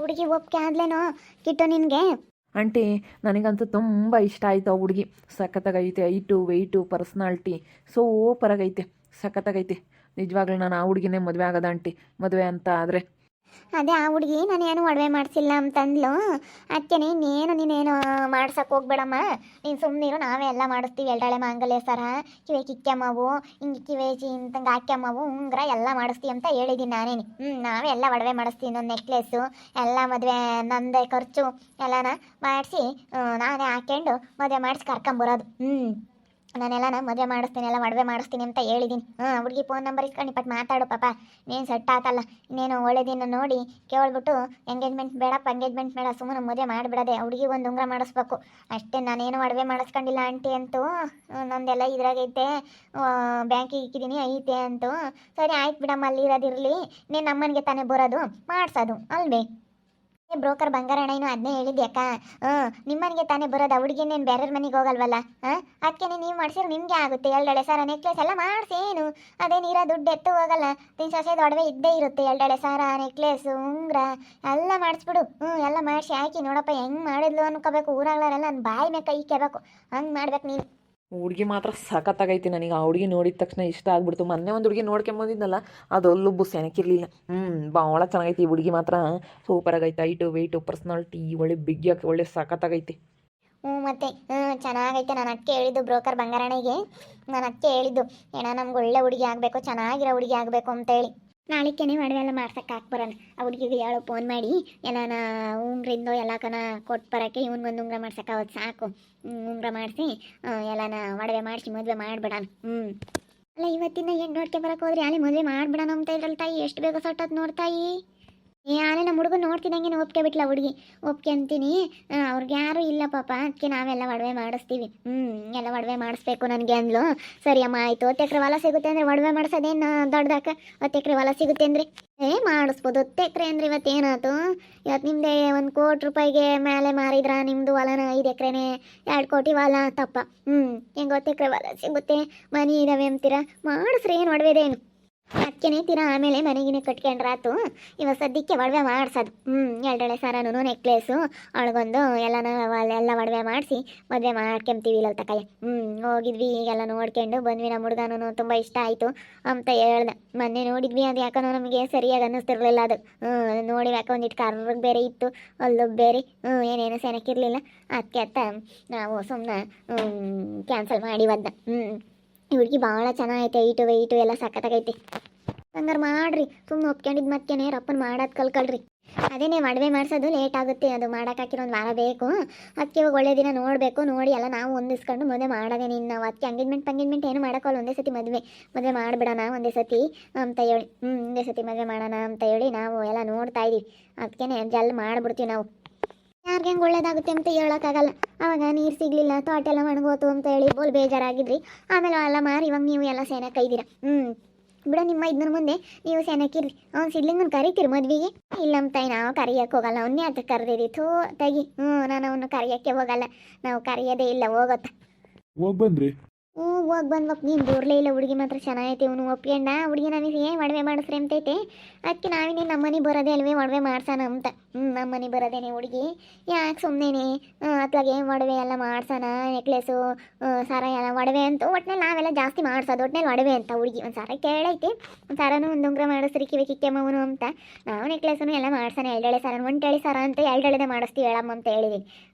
ಹುಡುಗಿ ಒಪ್ಪಿಗೆ ಆದ್ಲೇನೋ ಕಿಟ್ಟು ನಿನಗೆ? ಆಂಟಿ ನನಗಂತೂ ತುಂಬ ಇಷ್ಟ ಆಯಿತು ಆ ಹುಡುಗಿ. ಸಖತ್ತಾಗೈತೆ, ಹೈಟು ವೆಯ್ಟು ಪರ್ಸ್ನಾಲ್ಟಿ ಸೂಪರಾಗೈತೆ, ಸಖತ್ತಾಗೈತೆ. ನಿಜವಾಗ್ಲೂ ನಾನು ಆ ಹುಡುಗಿನೇ ಮದುವೆ ಆಗೋದ ಆಂಟಿ, ಮದುವೆ ಅಂತ ಆದರೆ. ಅದೇ ಆ ಹುಡುಗಿ ನಾನೇನು ಒಡವೆ ಮಾಡಿಸಿಲ್ಲ ಅಂತಂದ್ಲು. ಅದಕ್ಕೆ ನೀನೇನು ಮಾಡ್ಸಕ್ಕೆ ಹೋಗ್ಬೇಡಮ್ಮ, ನೀನು ಸುಮ್ಮನಿರು, ನಾವೇ ಎಲ್ಲ ಮಾಡಿಸ್ತೀವಿ. ಎಲ್ಡಾಳೆ ಮಾಂಗಲ್ಯ ಸರ, ಕಿವೆ ಕಿಕ್ಕೆಮ್ಮವು, ಹಿಂಗೆ ಕಿವೆ ಇಂತಂಗೆ ಹಾಕ್ಯಮ್ಮವು, ಉಂಗ್ರ ಎಲ್ಲ ಮಾಡಿಸ್ತೀವಿ ಅಂತ ಹೇಳಿದ್ದೀನಿ ನಾನೇನು. ನಾವೇ ಎಲ್ಲ ಒಡವೆ ಮಾಡಿಸ್ತೀವಿ, ಇನ್ನೊಂದು ನೆಕ್ಲೆಸ್ಸು ಎಲ್ಲ ಮದುವೆ ನಂದೇ ಖರ್ಚು ಎಲ್ಲನ ಮಾಡಿಸಿ ನಾನೇ ಹಾಕ್ಕೊಂಡು ಮದುವೆ ಮಾಡಿಸಿ ಕರ್ಕೊಂಬರೋದು. ನಾನೆಲ್ಲ ಮದುವೆ ಮಾಡಿಸ್ತೀನಿ, ಎಲ್ಲ ಒಡವೆ ಮಾಡಿಸ್ತೀನಿ ಅಂತ ಹೇಳಿದ್ದೀನಿ. ಹುಡುಗಿ ಫೋನ್ ನಂಬರ್ ಇಸ್ಕೊಂಡು ಪಟ್ಟು ಮಾತಾಡು ಪಾಪ, ನೀನು ಸೆಟ್ ಆತಲ್ಲ. ಇನ್ನೇನು ಒಳ್ಳೆ ದಿನ ನೋಡಿ ಕೇಳ್ಬಿಟ್ಟು ಎಂಗೇಜ್ಮೆಂಟ್ ಬೇಡ ಸುಮ್ಮನೆ ಮದುವೆ ಮಾಡಿಬಿಡೋದೆ. ಹುಡುಗಿ ಒಂದು ಉಂಗುರ ಮಾಡಿಸ್ಬೇಕು ಅಷ್ಟೇ. ನಾನೇನು ಒಡವೆ ಮಾಡಿಸ್ಕೊಂಡಿಲ್ಲ ಆಂಟಿ ಅಂತೂ, ನಂದೆಲ್ಲ ಇದ್ರಾಗೈತೆ, ಬ್ಯಾಂಕಿಗೆ ಇಕ್ಕಿದ್ದೀನಿ ಐತೆ ಅಂತೂ. ಸರಿ ಆಯ್ತು ಬಿಡಮ್ಮ, ಅಲ್ಲಿ ಇರೋದಿರಲಿ, ನೀನು ನಮ್ಮನಿಗೆ ತಾನೇ ಬರೋದು ಮಾಡಿಸೋದು ಅಲ್ವೇ? ಬ್ರೋಕರ್ ಬಂಗಾರಣ್ಣ ಇನ್ನು ಅದನ್ನೇ ಹೇಳಿದ್ದೆ ಅಕ್ಕ. ನಿಮ್ಮನಿಗೆ ತಾನೇ ಬರೋದು, ಹುಡುಗಿನೇನು ಬೇರೆಯವ್ರ ಮನೆಗೆ ಹೋಗಲ್ವಲ್ಲ. ಅದಕ್ಕೆ ನೀವು ಮಾಡಿಸಿದ್ರೆ ನಿಮಗೆ ಆಗುತ್ತೆ. ಎರಡೆಳೆ ಸಾರ ನೆಕ್ಲೆಸ್ ಎಲ್ಲ ಮಾಡಿಸೇನು, ಅದೇ ನೀರ ದುಡ್ಡು ಎತ್ತು ಹೋಗಲ್ಲ. ತಿನ್ ಸೊಸೆದು ಒಡವೆ ಇದ್ದೇ ಇರುತ್ತೆ. ಎರಡೆಳೆ ಸಾರ ನೆಕ್ಲೆಸ್ಸು ಉಂಗ್ರ ಎಲ್ಲ ಮಾಡಿಸ್ಬಿಡು. ಎಲ್ಲ ಮಾಡಿಸಿ ಹಾಕಿ ನೋಡಪ್ಪ ಹೆಂಗೆ ಮಾಡಿದ್ಲು ಅನ್ಕೋಬೇಕು. ಊರಾಗ್ಲಾರೆಲ್ಲ ನನ್ನ ಬಾಯಿ ಮೇಲೆ ಕೈ ಕೇಳಬೇಕು, ಹಂಗೆ ಮಾಡ್ಬೇಕು ನೀನು. ಹುಡುಗಿ ಮಾತ್ರ ಸಖತ್ತಾಗೈತಿ. ನನಗೆ ಆ ಹುಡುಗಿ ನೋಡಿದ ತಕ್ಷಣ ಇಷ್ಟ ಆಗ್ಬಿಡ್ತು. ಮೊನ್ನೆ ಒಂದು ಹುಡುಗಿ ನೋಡ್ಕೊಂಬಂದಿದ್ನಲ್ಲ, ಅದು ಅಲ್ಲೊಬ್ಬು ಸೆನಕಿರಲಿಲ್ಲ. ಭಾಳ ಚೆನ್ನಾಗೈತಿ ಈ ಹುಡುಗಿ ಮಾತ್ರ, ಸೂಪರಾಗೈತೆ. ಹೈಟು ವೆಯ್ಟು ಪರ್ಸ್ನಾಲಿಟಿ ಒಳ್ಳೆ ಬಿಗ್ಯಾಕೆ ಒಳ್ಳೆ ಸಖತ್ತಾಗೈತಿ. ಮತ್ತೆ ಚೆನ್ನಾಗೈತೆ. ನಾನು ಅಕ್ಕೆ ಹೇಳಿದ್ದು ಬ್ರೋಕರ್ ಬಂಗಾರಣಿಗೆ, ನಾನು ಅಕ್ಕೆ ಹೇಳಿದ್ದು ಏನ ನಮ್ಗೆ ಒಳ್ಳೆ ಹುಡುಗಿ ಆಗಬೇಕು, ಚೆನ್ನಾಗಿರೋ ಹುಡುಗಿ ಆಗಬೇಕು ಅಂತೇಳಿ. ನಾಳಿಕೆನೇ ಒಡವೆ ಎಲ್ಲ ಮಾಡ್ಸಕ್ಕೆ ಹಾಕ್ಬರೋಣ. ಆ ಹುಡುಗಿಗೆ ಹೇಳೋ ಫೋನ್ ಮಾಡಿ ಎಲ್ಲನ ಉಂಗ್ರಿಂದು ಎಲ್ಲ ಕೊಟ್ಟು ಬರೋಕ್ಕೆ, ಇವ್ನಿಗೊಂದು ಉಂಗ್ರ ಮಾಡ್ಸಕ್ಕೆ ಅವತ್ತು ಸಾಕು. ಉಂಗ್ರ ಮಾಡಿಸಿ ಎಲ್ಲನ ಒಡವೆ ಮಾಡಿಸಿ ಮದುವೆ ಮಾಡಿಬಿಡೋಣ. ಅಲ್ಲ ಇವತ್ತಿನ ಹೆಣ್ಣು ನೋಡ್ಕೆ ಬರೋಕೆ ಹೋದ್ರೆ ಅಲ್ಲಿ ಮದುವೆ ಮಾಡಿಬಿಡೋಣ ಅಂತ ಇದ್ರಲ್ಲ ತಾಯಿ. ಎಷ್ಟು ಬೇಗ ಸೊಟ್ಟೋದು ನೋಡ್ತಾಯಿ. ಆಲೆ ನಮ್ಮ ಹುಡುಗ ನೋಡ್ತಿದ್ದಂಗೆ ಒಪ್ಕೆ ಬಿಟ್ಲ ಹುಡುಗಿ. ಒಪ್ಕೆ ಅಂತೀನಿ, ಅವ್ರಿಗೆ ಯಾರು ಇಲ್ಲ ಪಾಪ, ಅದಕ್ಕೆ ನಾವೆಲ್ಲ ಒಡವೆ ಮಾಡಿಸ್ತೀವಿ. ಎಲ್ಲ ಒಡವೆ ಮಾಡಿಸ್ಬೇಕು ನನಗೆ ಅಂದ್ಲು. ಸರಿ ಅಮ್ಮ ಆಯಿತು. 10 ಎಕರೆ ಹೊಲ ಸಿಗುತ್ತೆ ಅಂದರೆ ಒಡವೆ ಮಾಡಿಸೋದೇನು ದೊಡ್ಡದಾಕ? 10 ಎಕರೆ ಹೊಲ ಸಿಗುತ್ತೆ ಅಂದರೆ ಮಾಡಿಸ್ಬೋದು. 10 ಎಕರೆ ಅಂದರೆ ಇವತ್ತೇನಾಯ್ತು? ಇವತ್ತು ನಿಮ್ಮದೇ 1 ಕೋಟಿ ರೂಪಾಯಿಗೆ ಮೇಲೆ ಮಾರಿದ್ರ ನಿಮ್ಮದು ಹೊಲನ 5 ಎಕರೆನೇ 2 ಕೋಟಿ ಹೊಲ ತಪ್ಪ. ಹೆಂಗೆ 10 ಎಕರೆ ಹೊಲ ಸಿಗುತ್ತೆ, ಮನೆ ಇದ್ದಾವೆ ಅಂತೀರಾ? ಮಾಡಿಸ್ರಿ, ಏನು ಒಡವೆದೇನು ಅದಕ್ಕೇನೆ ತೀರಾ ಆಮೇಲೆ ಮನೆಗಿನೇ ಕಟ್ಕೊಂಡ್ರಾತು. ಇವಾಗ ಸದ್ಯಕ್ಕೆ ಒಡವೆ ಮಾಡ್ಸೋದು. ಎರಡೆಳೆ ಸಾರನು ನೆಕ್ಲೆಸ್ಸು ಅವಳಿಗೊಂದು ಎಲ್ಲ ಒಡವೆ ಮಾಡಿಸಿ ಮದುವೆ ಮಾಡ್ಕೊಂತೀವಿ ಇಲ್ಲ ತಕಾಯ. ಹೋಗಿದ್ವಿ, ಈಗೆಲ್ಲ ನೋಡ್ಕೊಂಡು ಬಂದ್ವಿ. ನಮ್ಮ ಹುಡುಗನೂ ತುಂಬ ಇಷ್ಟ ಆಯಿತು ಅಂತ ಹೇಳ್ದೆ. ಮೊನ್ನೆ ನೋಡಿದ್ವಿ, ಅದು ಯಾಕಂದ್ರೆ ನಮಗೆ ಸರಿಯಾಗಿ ಅನ್ನಿಸ್ತಿರ್ಲಿಲ್ಲ. ಅದು ನೋಡಿ ಯಾಕೆ ಒಂದಿಟ್ಟು ಕರ್ರಗೆ ಬೇರೆ ಇತ್ತು, ಅಲ್ಲೂ ಬೇರೆ ಏನೇನು ಸೆನಕಿರಲಿಲ್ಲ. ಅದಕ್ಕೆ ಅಂತ ನಾವು ಸುಮ್ಮನೆ ಕ್ಯಾನ್ಸಲ್ ಮಾಡಿ ಬಂದ. ಹುಡುಗಿ ಭಾಳ ಚೆನ್ನಾಗೈತೆ, ಹೈಟು ವೆಯ್ಟು ಎಲ್ಲ ಸಖತ್ತಾಗೈತೆ. ಹಂಗಾರೆ ಮಾಡ್ರಿ, ಸುಮ್ಮನೆ ಒಪ್ಕೊಂಡಿದ್ದು ಮತ್ತೇನೆ ರಪ್ಪನ ಮಾಡೋದು ಕಲ್ಕಳ್ರಿ. ಅದೇನೇ ಒಡವೆ ಮಾಡಿಸೋದು ಲೇಟ್ ಆಗುತ್ತೆ, ಅದು ಮಾಡೋಕೆ ಹಾಕಿರೋ 1 ವಾರ ಬೇಕು. ಅದಕ್ಕೆ ಇವಾಗ ಒಳ್ಳೆ ದಿನ ನೋಡಬೇಕು, ನೋಡಿ ಎಲ್ಲ ನಾವು ಹೊಂದಿಸ್ಕೊಂಡು ಮದುವೆ ಮಾಡೋದೇ. ನಾವು ಅದಕ್ಕೆ ಎಂಗೇಜ್ಮೆಂಟ್ ಏನು ಮಾಡೋಕ್ಕಲ್ಲ, ಒಂದೇ ಸತಿ ಮದುವೆ ಮಾಡಿಬಿಡೋಣ ಒಂದೇ ಸತಿ ಅಂತ ಹೇಳಿ. ಒಂದೇ ಸತಿ ಮದುವೆ ಮಾಡೋಣ ಅಂತ ಹೇಳಿ ನಾವು ಎಲ್ಲ ನೋಡ್ತಾ ಇದ್ದೀವಿ. ಅದಕ್ಕೆ ಜಲ್ ಮಾಡಿಬಿಡ್ತೀವಿ ನಾವು. ಯಾರಿಗೆ ಹೆಂಗೆ ಒಳ್ಳೇದಾಗುತ್ತೆ ಅಂತ ಹೇಳೋಕ್ಕಾಗಲ್ಲ. ಆವಾಗ ನೀರು ಸಿಗಲಿಲ್ಲ, ತೋಟ ಎಲ್ಲ ಒಣಗೋತು ಅಂತ ಹೇಳಿ ಬೋಲ್ ಬೇಜಾರಾಗಿದ್ರಿ. ಆಮೇಲೆ ಎಲ್ಲ ಮಾರಿ ಇವಾಗ ನೀವು ಎಲ್ಲ ಸೇನಕ್ಕೆ ಇದ್ದೀರಾ. ಬಿಡ, ನಿಮ್ಮ 5 ಮುಂದೆ ನೀವು ಸೇನಕ್ಕಿರ್ರಿ. ಅವ್ನು ಸಿಡ್ಲಿಂಗನ್ ಕರಿತೀರಿ ಮದ್ವೆಗೆ? ಇಲ್ಲಮ್ಮ ತಾಯಿ, ನಾವು ಕರಿಯಕ್ಕೆ ಹೋಗಲ್ಲ. ಅವನ್ನೇ ಅಂತ ಕರೆದಿರಿ. ತೆಗಿ. ನಾನು ಅವನು ಕರಿಯೋಕ್ಕೆ ಹೋಗಲ್ಲ, ನಾವು ಕರೆಯೋದೇ ಇಲ್ಲ. ಹೋಗತ್ತ ಹೋಗಿ ಬಂದ್ರಿ? ಹೋಗಿ ಬಂದ್ವಪ್ಪ. ನೀನು ದೂರಲೇ ಇಲ್ಲ. ಹುಡುಗಿ ಮಾತ್ರ ಚೆನ್ನಾಗೈತೆ. ಇವನು ಒಪ್ಕೊಂಡ ಹುಡುಗಿ ನಮಗೆ ಒಡವೆ ಮಾಡಿಸ್ರಿ ಅಂತೈತೆ. ಅದಕ್ಕೆ ನಾವಿನೇ ನಮ್ಮ ಮನೆ ಬರೋದೇ ಅಲ್ವೇ ಒಡವೆ ಮಾಡ್ಸೋಣ ಅಂತ. ನಮ್ಮ ಮನೆ ಬರೋದೇನೆ ಹುಡುಗಿ. ಯಾಕೆ ಸುಮ್ಮನೆ ಅತ್ಲಾಗೆ ಒಡವೆ ಎಲ್ಲ ಮಾಡ್ಸೋಣ, ನೆಕ್ಲೆಸ್ಸು ಸರ ಎಲ್ಲ ಒಡವೆ ಅಂತ ಒಟ್ನಲ್ಲಿ ನಾವೆಲ್ಲ ಜಾಸ್ತಿ ಮಾಡಿಸೋದು. ಒಟ್ನಲ್ಲಿ ಒಡವೆ ಅಂತ ಹುಡುಗಿ ಒಂದು ಸರ ಕೇಳೈತೆ. ಒಂದು ಸರನೂ ಒಂದು ಉಂಗ್ರ ಮಾಡಿಸ್ರಿ, ಕಿವಿ ಕಿಕ್ಕೆಮ್ಮವನು ಅಂತ. ನಾವು ನೆಕ್ಲೆಸ್ಸನ್ನು ಎಲ್ಲ ಮಾಡ್ಸೋಣ. 2 ಸರ 1 ಸರ ಅಂತ 2 ಮಾಡಿಸ್ತೀವಿ ಹೇಳಮ್ಮ ಅಂತ ಹೇಳಿದ್ದೀನಿ.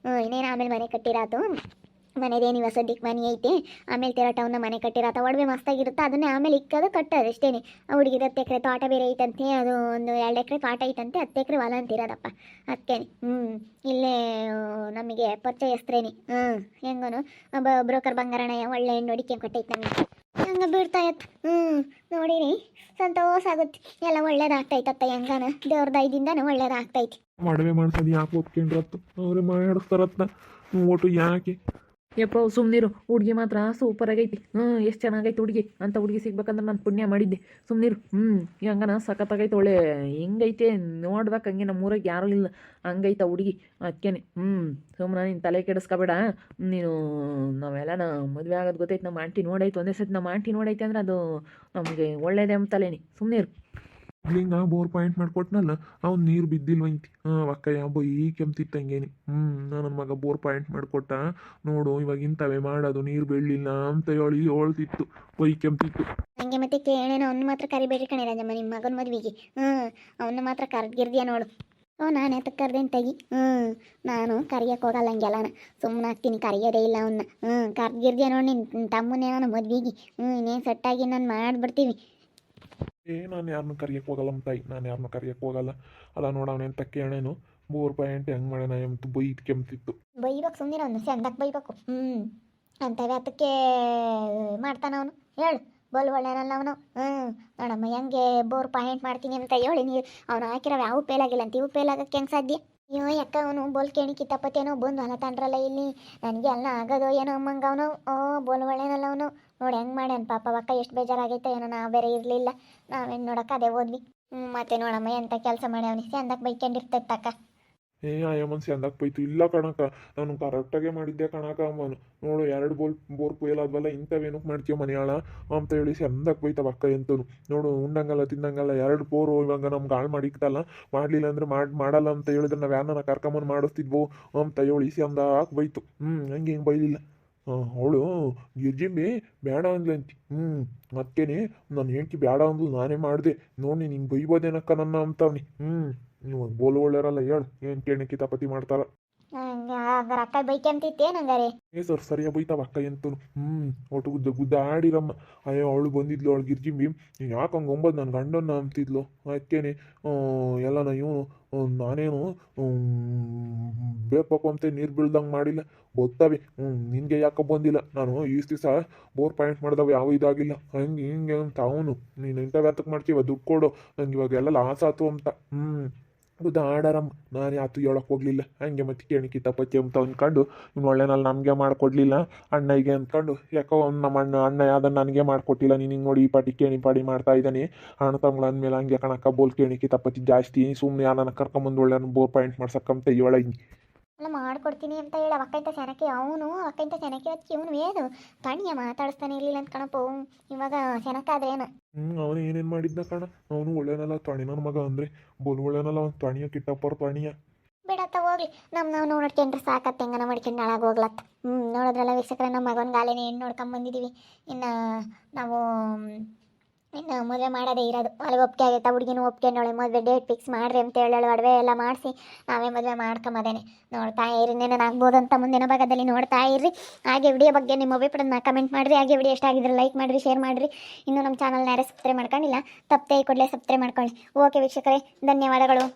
ಇನ್ನೇನು ಆಮೇಲೆ ಮನೆ ಕಟ್ಟಿರಾತು. ಮನೆದೇನು ಇವಾಗ ಸದ್ಯಕ್ಕೆ ಮನೆ ಐತೆ, ಆಮೇಲೆ ತೆರಟವನ್ನ ಮನೆ ಕಟ್ಟಿರತ್ತ. ಒಡವೆ ಮಸ್ತಾಗಿರುತ್ತೆ, ಅದನ್ನೇ ಆಮೇಲೆ ಇಕ್ಕೋದು ಕಟ್ಟೋದು ಅಷ್ಟೇ. ಆ ಹುಡುಗಿದು 10 ಎಕರೆ ತೋಟ ಬೇರೆ ಐತಂತೆ, ಅದು ಒಂದು 2 ಎಕರೆ ತೋಟ ಐತಂತೆ, 10 ಎಕರೆ ಹೊಲ ಅಂತಿರೋದಪ್ಪ. ಅದಕ್ಕೆ ಇಲ್ಲೇ ನಮಗೆ ಪರಿಚಯಸ್ತ್ರೇನಿ. ಹೆಂಗನು ಬ್ರೋಕರ್ ಬಂಗಾರಣ್ಣ ಒಳ್ಳೆ ಹೆಣ್ಣು ಹುಡುಕಿ ಕೊಟ್ಟೈತೆ ನಮಗೆ. ಹಂಗೆ ಬಿಡ್ತಾ ಇತ್ತು. ನೋಡಿರಿ, ಸಂತೋಷ ಆಗುತ್ತೆ. ಎಲ್ಲ ಒಳ್ಳೇದಾಗ್ತೈತತ್ತ. ಹೆಂಗನ ದೇವ್ರ ದಯದಿಂದನೂ ಒಳ್ಳೇದಾಗ್ತೈತಿ. ಒಡವೆ ಮಾಡ್ಸೋದು ಯಾಕೆ ಒಪ್ಕೊಂಡ್ರತ್ತ? ಅವ್ರೆ ಮಾಡಿಸ್ತಾರತ್ತ. ಒಟ್ಟು ಯಾಕೆ? ಯಪ್ಪ ಸುಮ್ಮನಿರು, ಹುಡುಗಿ ಮಾತ್ರ ಸೂಪರಾಗೈತಿ. ಎಷ್ಟು ಚೆನ್ನಾಗೈತೆ ಹುಡುಗಿ. ಅಂತ ಹುಡುಗಿ ಸಿಗ್ಬೇಕಂದ್ರೆ ನಾನು ಪುಣ್ಯ ಮಾಡಿದ್ದೆ. ಸುಮ್ಮನಿರು. ಹಂಗನ ಸಖತ್ತಾಗೈತೆ. ಒಳ್ಳೆ ಹಿಂಗೈತೆ ನೋಡ್ಬೇಕು, ಹಂಗೆ ನಮ್ಮೂರಾಗ ಯಾರೂ ಇಲ್ಲ ಹಂಗೈತೆ ಹುಡುಗಿ. ಅದಕ್ಕೇನೆ ಸುಮ್ಮನೆ ನೀನು ತಲೆ ಕೆಡಿಸ್ಕೊಬೇಡ. ನೀನು ನಾವೆಲ್ಲ ಮದುವೆ ಆಗೋದು ಗೊತ್ತೈತೆ. ನಮ್ಮ ಆಂಟಿ ನೋಡೈತೆ ಒಂದೇ ಸತಿ. ನಮ್ಮ ಆಂಟಿ ನೋಡೈತೆ ಅಂದ್ರೆ ಅದು ನಮಗೆ ಒಳ್ಳೇದೇ ಅಂತಲೇನಿ. ಸುಮ್ಮನಿರು. ಇಲ್ಲಿಂಗ ಬೋರ್ ಪಾಯಿಂಟ್ ಮಾಡ್ಕೊಟ್ನಲ್ಲ ಅವ್ನು ನೀರು ಬಿದ್ದಿಲ್ವಂತಿ ಅಕ್ಕ ಯಾವ ಈ ಕೆಮ್ತಿತ್ತಂಗೇನಿ ನನ್ನ ಮಗ ಬೋರ್ ಪಾಯಿಂಟ್ ಮಾಡಿಕೊಟ್ಟ ನೋಡು ಇವಾಗ ಇಂಥವೇ ಮಾಡೋದು ನೀರು ಬೀಳಲಿಲ್ಲ ಅಂತ ಹೇಳಿ ಹೇಳ್ತಿತ್ತು ಬೈ ಕೆಮ್ತಿತ್ತು. ಹಂಗೆ ಮತ್ತೆ ಕೇಳೇನೋ ಅವ್ನು ಮಾತ್ರ ಕರಿಬೇಡಿ ಕಣೆ ರಾಜಮ್ಮ ನಿಮ್ಮ ಮಗನ ಮದ್ವೆಗೆ ಅವನ್ನ ಮಾತ್ರ ಕರ್ದಿರ್ದ್ಯಾ ನೋಡು. ನಾನು ಎತ್ತಕ್ಕೆ ಕರ್ದೇನು ತೆಗಿ ನಾನು ಕರಿಯಕ್ಕೆ ಹೋಗಲ್ಲ ಹಂಗೆಲ್ಲನ ಸುಮ್ಮನೆ ಆಗ್ತೀನಿ ಕರಿಯೋದೇ ಇಲ್ಲ ಅವನ್ನ ಕರ್ದಿರ್ದ್ಯಾ ನೋಡಿ ನಿನ್ನ ತಮ್ಮನೇ ನಾನು ಮದ್ವೆಗೆ ಇನ್ನೇನು ಸೆಟ್ಟಾಗಿ ನಾನು ಮಾಡಿಬಿಡ್ತೀವಿ. ನಾನು ಯಾರನ್ನೂ ಕರಿಯಕ್ಕೆ ಹೋಗಲ್ಲ ತಾಯಿ, ನಾನು ಯಾರನ್ನೂ ಕರಿಯಕ್ಕೆ ಹೋಗಲ್ಲ. ಅಲ್ಲ ನೋಡ ಅವನೇನು ತಕ್ಕೆ ಅಣ್ಣೇನು ಬೋರ್ ಪಾಯಿಂಟ್ ಹೆಂಗೆ ಮಾಡೋಣ ಎಂತ ಬೈದು ಕೆಮ್ತಿತ್ತು. ಬೈಬೇಕು ಸುಮ್ಮನೆ ಅವನು ಚಂದಕ್ಕೆ ಬೈಬೇಕು ಅಂಥವೇ ಅದಕ್ಕೆ ಮಾಡ್ತಾನ ಅವನು ಹೇಳು ಬೋಲ್ ಒಳ್ಳೆನಲ್ಲ ಅವನು ನೋಡಮ್ಮ ಹೆಂಗೆ ಬೋರ್ ಪಾಯಿಂಟ್ ಮಾಡ್ತೀನಿ ಅಂತ ಹೇಳಿ ನೀರು ಅವನು ಹಾಕಿರೋ ಯಾವ ಪೇಲಾಗಿಲ್ಲ ಅಂತ ಇವು ಪೇಲಾಗಕ್ಕೆ ಹೆಂಗೆ ಸಾಧ್ಯ? ಅಯ್ಯೋ ಯಾಕ ಅವನು ಬೋಲ್ ಕೇಣಿ ಕಿತ್ತಪ್ಪತ್ತೇನೋ ಬಂದು ಹೊಲ ತಂಡ್ರಲ್ಲ ಇಲ್ಲಿ ನನಗೆ ಎಲ್ಲ ಆಗೋದು ಏನೋ ಅಮ್ಮಂಗ ಅವನು ಬೋಲ್ ಒಳ್ಳೆನಲ್ಲ ಅವನು ನೋಡಿ ಹೆಂಗೆ ಮಾಡ್ಯಾನ ಪಾಪ ಅಕ್ಕ ಎಷ್ಟು ಬೇಜಾರಾಗೈತೆ ಏನೋ ನಾವು ಬೇರೆ ಇರಲಿಲ್ಲ ನಾವೇನು ನೋಡೋಕೆ ಅದೇ ಹೋದ್ವಿ ಮತ್ತೆ ನೋಡಮ್ಮ ಎಂಥ ಕೆಲಸ ಮಾಡ್ಯಾವನಿ ಚಂದಕ್ಕೆ ಬೈಕೊಂಡಿರ್ತೈತೆ ಅಕ್ಕ. ಅಯ್ಯಮ್ಮನ ಸಂದಕ್ಕೆ ಬೈತು ಇಲ್ಲ ಕಣಕ ನಾನು ಕರೆಕ್ಟಾಗೆ ಮಾಡಿದ್ದೆ ಕಣಕ ಅಮ್ಮನು ನೋಡು 2 ಬೋರ್ ಕೊಯ್ಲಾದ್ವಲ್ಲ ಇಂಥವೇನಕ್ಕೆ ಮಾಡ್ತೀಯ ಮನೆಯಾಳ ಅಂತ ಹೇಳಿ ಸಂದಕ್ಕೆ ಬೈತವ ಅಕ್ಕ ಎಂತನು ನೋಡು ಉಂಡಂಗಲ್ಲ ತಿಂದಂಗಲ್ಲ 2 ಬೋರು ಇವಾಗ ನಮ್ಗೆ ಹಾಳು ಮಾಡಿಕ್ತಲ್ಲ ಮಾಡಲಿಲ್ಲ ಅಂದ್ರೆ ಮಾಡಲ್ಲ ಅಂತ ಹೇಳಿದ್ರೆ ನಾವು ಯಾರನ್ನ ಕರ್ಕೊಂಬಂದು ಮಾಡಿಸ್ತಿದ್ವು ಅಂತ ಹೇಳಿ ಸಂದಾಕ್ ಬೈತು ಹಂಗೆ ಹಿಂಗೆ ಬೈಲಿಲ್ಲ. ಅವಳು ಗಿರ್ಜಿಂಬಿ ಬೇಡ ಅಂದ್ಲಂತಿ ಮತ್ತೇನೆ ನಾನು ಹೇಳ್ತಿ ಬೇಡ ಅಂದ್ಲು ನಾನೇ ಮಾಡಿದೆ ನೋಡಿ ನಿಂಗೆ ಬೈಬೋದೇನಕ್ಕ ನನ್ನ ಅಂತವ್ನಿ ನೀವು ಬೋಲು ಒಳ್ಳೆಯರಲ್ಲ ಹೇಳು ಏನು ಕೇಳಿ ಕಿತಾಪತಿ ಮಾಡ್ತಾರ. ಹಂಗಾರೆ ಅಕ್ಕ ಬೈಕಂತಿತ್ತೇನು ಹಂಗಾರೆ? ಸರ್ ಸರಿಯಾಗಿ ಬೈತಾವ ಅಕ್ಕ ಎಂತನು ಒಟ್ಟು ಗುದ್ದ ಆಡಿರಮ್ಮ. ಅಯ್ಯೋ ಅವಳು ಬಂದಿದ್ಲು ಅವಳು ಗಿರ್ಜಿಂಬಿ ಯಾಕೆ ಹಂಗೆ ಒಂಬದು ನನ್ನ ಗಂಡನ್ನ ಅಂತಿದ್ಲು ಅದಕ್ಕೇನೆ ಎಲ್ಲನ ಇವನು ನಾನೇನು ಬೇಕು ಅಂತ ನೀರು ಬೀಳ್ದಂಗೆ ಮಾಡಿಲ್ಲ ಗೊತ್ತವೆ ನಿನಗೆ ಯಾಕೆ ಬಂದಿಲ್ಲ ನಾನು ಇಷ್ಟು ದಿವಸ ಬೋರ್ ಪಾಯಿಂಟ್ ಮಾಡಿದವ ಯಾವ ಇದಾಗಿಲ್ಲ ಹಂಗೆ ಹಿಂಗೆ ಅಂತ ಅವನು ನೀನು ಇಂಥ ವ್ಯಾತಕ್ಕೆ ಮಾಡ್ತೀವ ದುಡ್ಡು ಕೊಡು ನಂಗೆ ಇವಾಗ ಎಲ್ಲ ಲಾಸ್ ಆಯ್ತು ಅಂತ ಗುದ್ದ ಆಡಾರಮ್ಮ ನಾನು ಯಾತು ಹೇಳಕ್ಕೆ ಹೋಗಲಿಲ್ಲ ಹಂಗೆ ಮತ್ತೆ ಕೇಳಿ ಕಿತಾಪತಿ ಅಂತ ಅಂದ್ಕೊಂಡು ಇನ್ನು ಒಳ್ಳೆನಲ್ಲಿ ನಮಗೆ ಮಾಡಿಕೊಡ್ಲಿಲ್ಲ ಅಣ್ಣಗೆ ಅಂದ್ಕೊಂಡು ಯಾಕೋ ನಮ್ಮ ಅಣ್ಣ ಯಾವ್ದನ್ನು ನನಗೆ ಮಾಡಿಕೊಟ್ಟಿಲ್ಲ ನೀನು ಹಿಂಗೆ ನೋಡಿ ಈ ಪಾಟಿ ಕೇಣಿ ಪಾಡಿ ಮಾಡ್ತಾ ಇದ್ದಾನೆ ಅಣ್ಣ ತಂಗ್ಳು ಅಂದಮೇಲೆ ಹಂಗೆ ಕಣಕ್ಕ ಬೋಲ್ ಕೇಣಿ ಕಿತಾಪತಿ ಜಾಸ್ತಿ ಸುಮ್ಮನೆ ಯಾರನ್ನ ಕರ್ಕೊಂಬಂದು ಒಳ್ಳೆ ಬೋರ್ ಪಾಯಿಂಟ್ ಮಾಡ್ಸಕ್ಕಂತ ಹೇಳ ಅಲ್ಲ ಮಾಡ್ಕೊಡ್ತೀನಿ ಅಂತ ಹೇಳಿ ಅವಕ್ಕಂತ ಚೆನ್ನಾಗಿ ಅವನು ಅವಕ್ಕಂತ ಚೆನ್ನಾಗಿ ಅದಕ್ಕೆ ಇವನು ಏನು ಕಣಿಯ ಮಾತಾಡಿಸ್ತಾನೆ ಇರಲಿಲ್ಲ ಅಂತ ಕಣಪ್ಪ ಇವಾಗ ಚೆನ್ನಾಗಾದ್ರೇನು ಅವನು ಏನೇನು ಮಾಡಿದ್ನ ಕಣ ಅವನು ಒಳ್ಳೆನಲ್ಲ ತ್ವಾಣಿ ನನ್ನ ಮಗ ಅಂದರೆ ಬೋಲ್ ಒಳ್ಳೆನಲ್ಲ ಅವ್ನು ತ್ವಾಣಿಯ ಕಿಟ್ಟಪ್ಪರ ತ್ವಾಣಿಯ ಬಿಡತ್ತ ಹೋಗ್ಲಿ ನಾವು ನೋಡ್ಕೊಂಡ್ರೆ ಸಾಕತ್ತೆ ಹೆಂಗನ ಮಾಡ್ಕೊಂಡು ಹಾಳಾಗಿ ಹೋಗ್ಲತ್ತ ನೋಡಿದ್ರಲ್ಲ ವೀಕ್ಷಕರೇ ನಮ್ಮ ಮಗನ ಗಾಲಿನೇ ಹೆಣ್ಣು ನೋಡ್ಕೊಂಬಂದಿದ್ದೀವಿ ಇನ್ನು ನಾವು ಇನ್ನು ಮದುವೆ ಮಾಡೋದೇ ಇರೋದು ಅಲ್ಲಿ ಒಪ್ಪಿಗೆ ಆಗೈತೆ ಹುಡುಗಿನೂ ಒಪ್ಕೊಂಡವಳೆ ಮದುವೆ ಡೇಟ್ ಫಿಕ್ಸ್ ಮಾಡ್ರಿ ಅಂತ ಹೇಳೋಳು ಒಡವೆ ಎಲ್ಲ ಮಾಡಿಸಿ ನಾವೇ ಮದುವೆ ಮಾಡ್ಕೊಂಬದೇನೆ ನೋಡ್ತಾ ಇರಿ ಇನ್ನೇನು ಆಗ್ಬೋದು ಅಂತ ಮುಂದಿನ ಭಾಗದಲ್ಲಿ ನೋಡ್ತಾ ಇರ್ರಿ. ಹಾಗೆ ವಿಡಿಯೋ ಬಗ್ಗೆ ನಿಮ್ಮ ಅಭಿಪ್ರಾಯನ ಕಮೆಂಟ್ ಮಾಡಿರಿ. ಹಾಗೆ ವಿಡಿಯೋ ಇಷ್ಟ ಆಗಿದ್ರೆ ಲೈಕ್ ಮಾಡಿರಿ, ಶೇರ್ ಮಾಡಿರಿ. ಇನ್ನೂ ನಮ್ಮ ಚಾನಲ್ನ ಯಾರೇ ಸಬ್ಸ್ಕ್ರೈಬ್ ಮಾಡ್ಕೊಂಡಿಲ್ಲ ತಪ್ಪದೆ ಕೂಡಲೇ ಸಬ್ಸ್ಕ್ರೈಬ್ ಮಾಡ್ಕೊಳ್ಳಿ. ಓಕೆ ವೀಕ್ಷಕರೇ, ಧನ್ಯವಾದಗಳು.